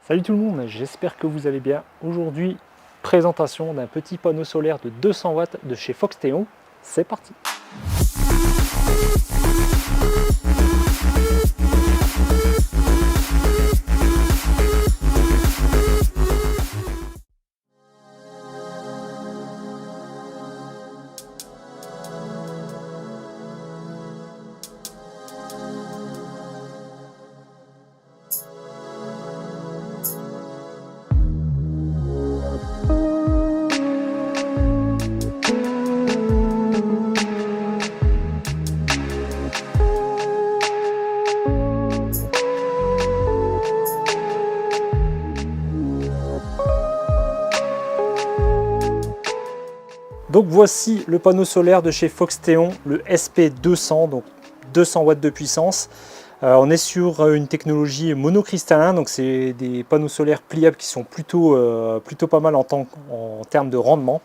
Salut tout le monde, j'espère que vous allez bien. Aujourd'hui, présentation d'un petit panneau solaire de 200 watts de chez Foxtéon. C'est parti. Donc voici le panneau solaire de chez Foxtéon, le SP200, donc 200 watts de puissance. On est sur une technologie monocristallin, donc c'est des panneaux solaires pliables qui sont plutôt pas mal en termes de rendement.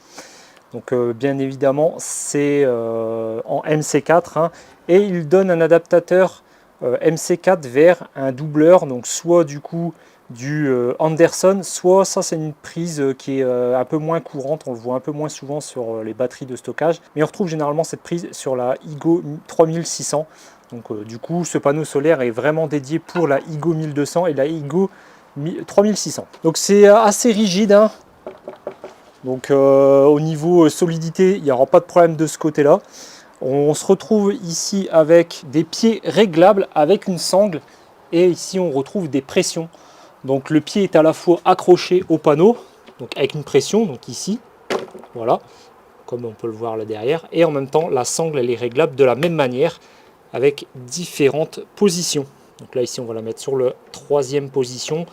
Donc bien évidemment c'est en MC4 hein, et il donne un adaptateur MC4 vers un doubleur, donc soit du coup du Anderson, soit ça c'est une prise qui est un peu moins courante, on le voit un peu moins souvent sur les batteries de stockage, mais on retrouve généralement cette prise sur la IGO 3600. Donc du coup ce panneau solaire est vraiment dédié pour la IGO 1200 et la IGO 3600. Donc c'est assez rigide hein. Donc au niveau solidité il n'y aura pas de problème de ce côté là. On se retrouve ici avec des pieds réglables avec une sangle et ici on retrouve des pressions. Donc le pied est à la fois accroché au panneau, donc avec une pression, donc ici, voilà, comme on peut le voir là derrière, et en même temps la sangle elle est réglable de la même manière avec différentes positions. Donc là ici on va la mettre sur la 3e position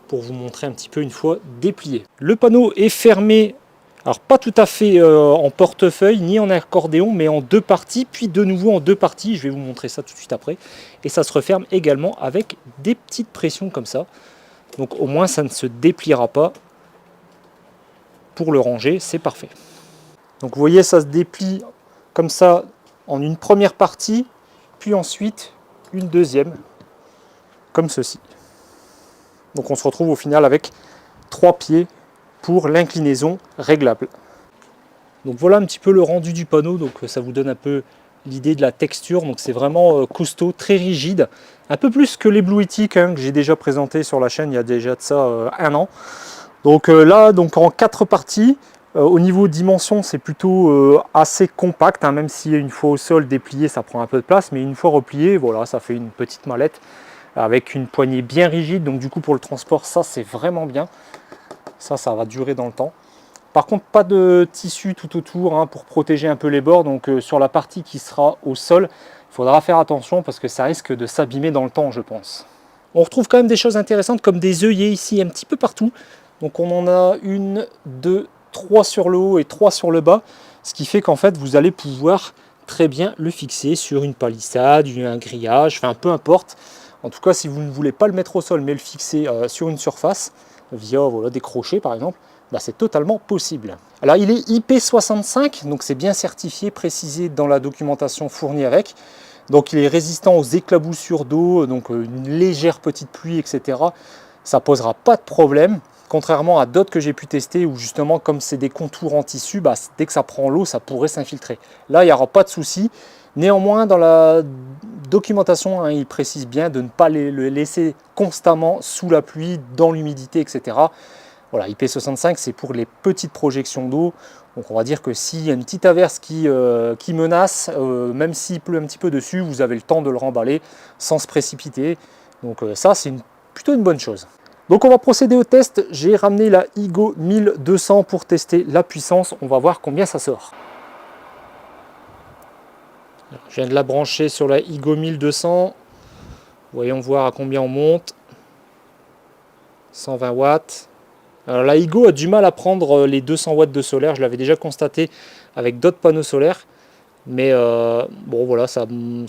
pour vous montrer un petit peu une fois déplié. Le panneau est fermé, alors pas tout à fait en portefeuille ni en accordéon, mais en 2 parties, puis de nouveau en 2 parties, je vais vous montrer ça tout de suite après, et ça se referme également avec des petites pressions comme ça. Donc au moins ça ne se dépliera pas. Pour le ranger, c'est parfait. Donc vous voyez, ça se déplie comme ça en une première partie, puis ensuite une deuxième, comme ceci. Donc on se retrouve au final avec 3 pieds pour l'inclinaison réglable. Donc voilà un petit peu le rendu du panneau, donc ça vous donne un peu l'idée de la texture. Donc c'est vraiment costaud, très rigide, un peu plus que les Bluetic hein, que j'ai déjà présenté sur la chaîne il y a déjà de ça 1 an. Donc là donc en 4 parties, au niveau dimension c'est plutôt assez compact hein, même si une fois au sol déplié ça prend un peu de place, mais une fois replié voilà ça fait une petite mallette avec une poignée bien rigide. Donc du coup pour le transport ça c'est vraiment bien, ça va durer dans le temps. Par contre, pas de tissu tout autour hein, pour protéger un peu les bords. Donc sur la partie qui sera au sol, il faudra faire attention parce que ça risque de s'abîmer dans le temps, je pense. On retrouve quand même des choses intéressantes comme des œillets ici un petit peu partout. Donc on en a 1, 2, 3 sur le haut et 3 sur le bas. Ce qui fait qu'en fait, vous allez pouvoir très bien le fixer sur une palissade, un grillage, enfin peu importe. En tout cas, si vous ne voulez pas le mettre au sol mais le fixer sur une surface, via voilà, des crochets par exemple, bah, c'est totalement possible. Alors il est IP65, donc c'est bien certifié, précisé dans la documentation fournie avec. Donc il est résistant aux éclaboussures d'eau, donc une légère petite pluie, etc. Ça posera pas de problème, contrairement à d'autres que j'ai pu tester où justement comme c'est des contours en tissu, bah, dès que ça prend l'eau, ça pourrait s'infiltrer. Là il n'y aura pas de souci. Néanmoins dans la documentation, hein, il précise bien de ne pas le laisser constamment sous la pluie, dans l'humidité, etc. Voilà, IP65 c'est pour les petites projections d'eau, donc on va dire que s'il y a une petite averse qui menace, même s'il pleut un petit peu dessus, vous avez le temps de le remballer sans se précipiter, donc ça c'est plutôt une bonne chose. Donc on va procéder au test, j'ai ramené la IGO 1200 pour tester la puissance, on va voir combien ça sort. Je viens de la brancher sur la IGO 1200, voyons voir à combien on monte, 120 watts. Alors la IGO a du mal à prendre les 200 watts de solaire, je l'avais déjà constaté avec d'autres panneaux solaires, mais bon voilà, ça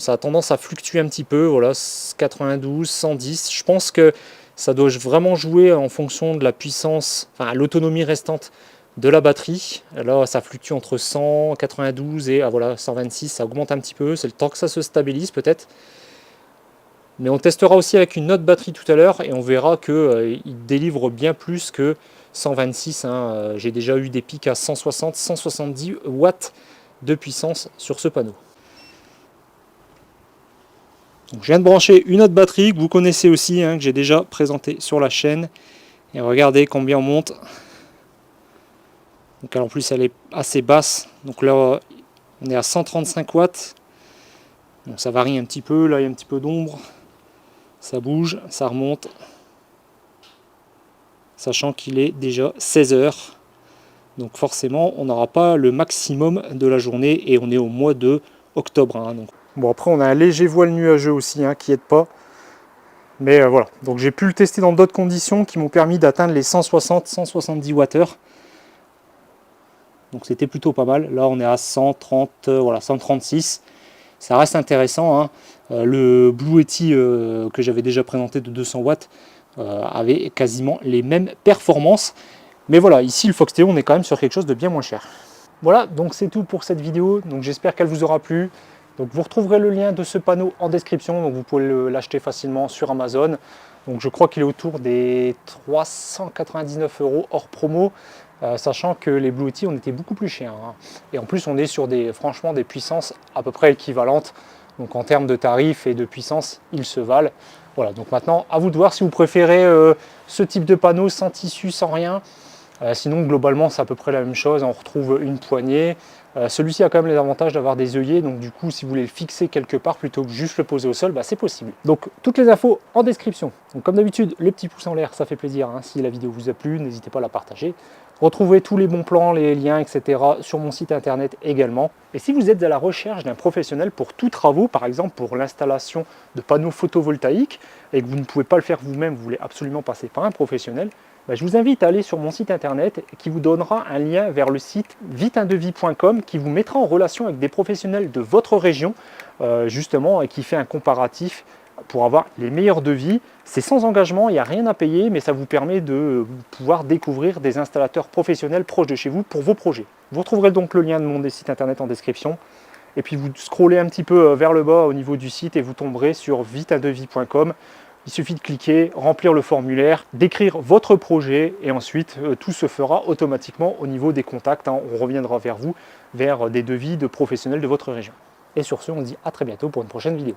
a tendance à fluctuer un petit peu, voilà, 92, 110, je pense que ça doit vraiment jouer en fonction de la puissance, enfin l'autonomie restante de la batterie. Là ça fluctue entre 100, 92 et voilà, 126, ça augmente un petit peu, c'est le temps que ça se stabilise peut-être. Mais on testera aussi avec une autre batterie tout à l'heure et on verra qu'il délivre bien plus que 126. Hein. J'ai déjà eu des pics à 160, 170 watts de puissance sur ce panneau. Donc, je viens de brancher une autre batterie que vous connaissez aussi, hein, que j'ai déjà présenté sur la chaîne. Et regardez combien on monte. Donc, en plus, elle est assez basse. Donc là, on est à 135 watts. Donc ça varie un petit peu. Là, il y a un petit peu d'ombre. Ça bouge, ça remonte. Sachant qu'il est déjà 16 heures. Donc forcément, on n'aura pas le maximum de la journée. Et on est au mois de octobre. Hein, donc. Bon, après, on a un léger voile nuageux aussi, hein, qui n'aide pas. Mais voilà. Donc j'ai pu le tester dans d'autres conditions qui m'ont permis d'atteindre les 160-170 Wh. Donc c'était plutôt pas mal. Là, on est à 130, voilà, 136. Ça reste intéressant. Hein. Le Blue Yeti que j'avais déjà présenté de 200 watts avait quasiment les mêmes performances. Mais voilà, ici le Foxtéon, on est quand même sur quelque chose de bien moins cher. Voilà, donc c'est tout pour cette vidéo. Donc j'espère qu'elle vous aura plu. Donc vous retrouverez le lien de ce panneau en description. Donc vous pouvez l'acheter facilement sur Amazon. Donc je crois qu'il est autour des 399 € hors promo. Sachant que les Blue Yeti, on était beaucoup plus chers. Hein. Et en plus, on est sur franchement des puissances à peu près équivalentes. Donc en termes de tarifs et de puissance, ils se valent. Voilà, donc maintenant, à vous de voir si vous préférez ce type de panneau sans tissu, sans rien. Sinon, globalement, c'est à peu près la même chose. On retrouve une poignée. Celui-ci a quand même les avantages d'avoir des œillets. Donc du coup, si vous voulez le fixer quelque part plutôt que juste le poser au sol, bah, c'est possible. Donc toutes les infos en description. Donc comme d'habitude, le petit pouce en l'air, ça fait plaisir. Hein. Si la vidéo vous a plu, n'hésitez pas à la partager. Retrouvez tous les bons plans, les liens, etc. sur mon site internet également. Et si vous êtes à la recherche d'un professionnel pour tous travaux, par exemple pour l'installation de panneaux photovoltaïques, et que vous ne pouvez pas le faire vous-même, vous voulez absolument passer par un professionnel, je vous invite à aller sur mon site internet qui vous donnera un lien vers le site viteundevis.com qui vous mettra en relation avec des professionnels de votre région, justement, et qui fait un comparatif pour avoir les meilleurs devis. C'est sans engagement, il n'y a rien à payer, mais ça vous permet de pouvoir découvrir des installateurs professionnels proches de chez vous pour vos projets. Vous retrouverez donc le lien de mon site internet en description. Et puis vous scrollez un petit peu vers le bas au niveau du site et vous tomberez sur viteundevis.com. Il suffit de cliquer, remplir le formulaire, décrire votre projet et ensuite tout se fera automatiquement au niveau des contacts. Hein. On reviendra vers vous, vers des devis de professionnels de votre région. Et sur ce, on se dit à très bientôt pour une prochaine vidéo.